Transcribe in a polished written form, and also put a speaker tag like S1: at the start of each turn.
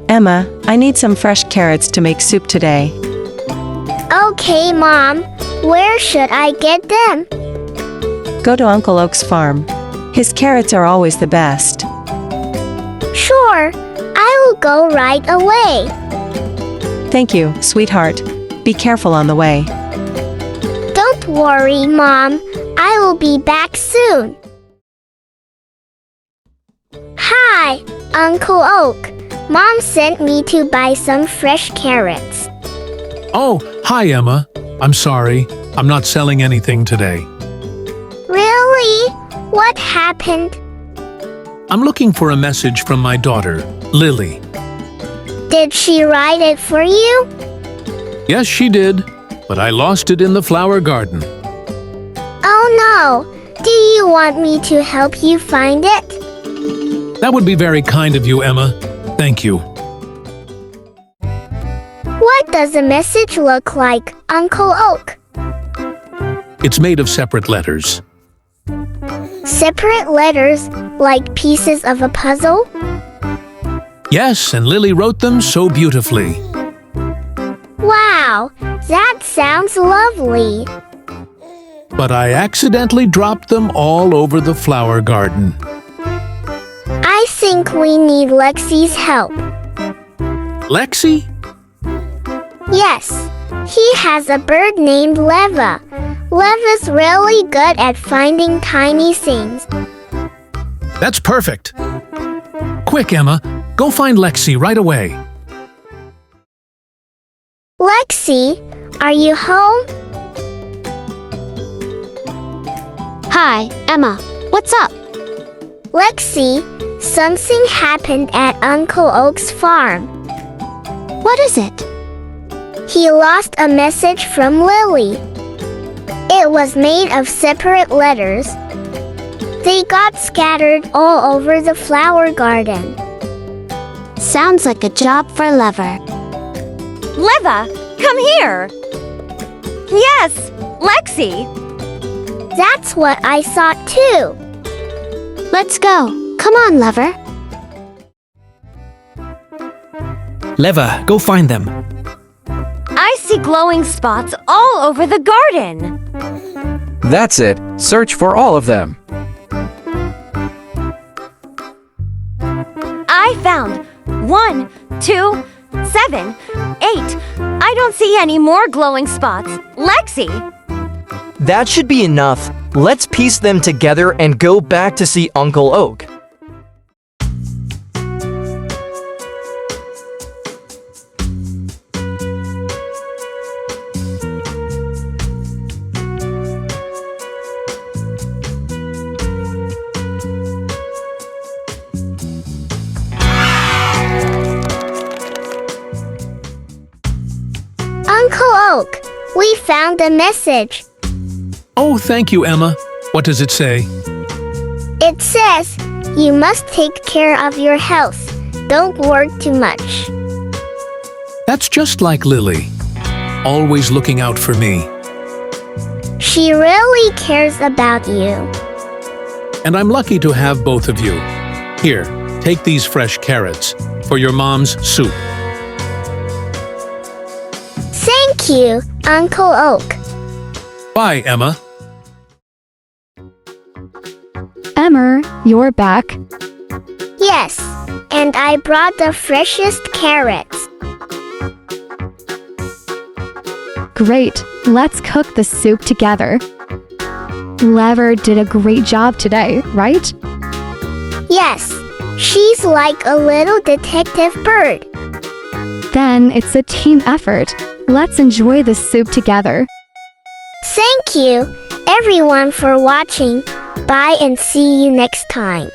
S1: Emma, I need some fresh carrots to make soup today.
S2: Okay, Mom. Where should I get them?
S1: Go to Uncle Oak's farm. His carrots are always the best.
S2: Sure, I will go right away.
S1: Thank you, sweetheart. Be careful on the way.
S2: Don't worry, Mom. I will be back soon. Hi, Uncle Oak. Mom sent me to buy some fresh carrots.
S3: Oh, hi, Emma. I'm sorry. I'm not selling anything today.
S2: Really? What happened?
S3: I'm looking for a message from my daughter, Lily.
S2: Did she write it for you?
S3: Yes, she did, but I lost it in the flower garden.
S2: Oh no! Do you want me to help you find it?
S3: That would be very kind of you, Emma. Thank you.
S2: What does a message look like, Uncle Oak?
S3: It's made of separate letters.
S2: Separate letters, like pieces of a puzzle?
S3: Yes, and Lily wrote them so beautifully.
S2: Wow, that sounds lovely.
S3: But I accidentally dropped them all over the flower garden.
S2: I think we need Lexi's help.
S3: Lexi?
S2: Yes, he has a bird named Leva. Leva's really good at finding tiny things.
S3: That's perfect. Quick, Emma, go find Lexi right away.
S2: Lexi, are you home?
S4: Hi, Emma. What's up?
S2: Lexi, something happened at Uncle Oak's farm.
S4: What is it?
S2: He lost a message from Lily. It was made of separate letters. They got scattered all over the flower garden.
S4: Sounds like a job for Lever.
S5: Leva, come here! Yes, Lexi!
S2: That's what I thought too.
S4: Let's go. Come on, Lever.
S6: Leva, go find them.
S5: I see glowing spots all over the garden.
S7: That's it. Search for all of them.
S5: I found 1, 2, 7, 8. I don't see any more glowing spots. Lexi!
S6: That should be enough. Let's piece them together and go back to see Uncle Oak.
S2: Uncle Oak, we found a message.
S3: Oh, thank you, Emma. What does it say?
S2: It says, you must take care of your health. Don't work too much.
S3: That's just like Lily. Always looking out for me.
S2: She really cares about you.
S3: And I'm lucky to have both of you. Here, take these fresh carrots for your mom's soup.
S2: Thank you, Uncle Oak.
S3: Bye, Emma.
S8: Emma, you're back.
S2: Yes, and I brought the freshest carrots.
S8: Great. Let's cook the soup together. Lever did a great job today, right?
S2: Yes, she's like a little detective bird.
S8: Then it's a team effort. Let's enjoy the soup together.
S2: Thank you, everyone, for watching. Bye and see you next time.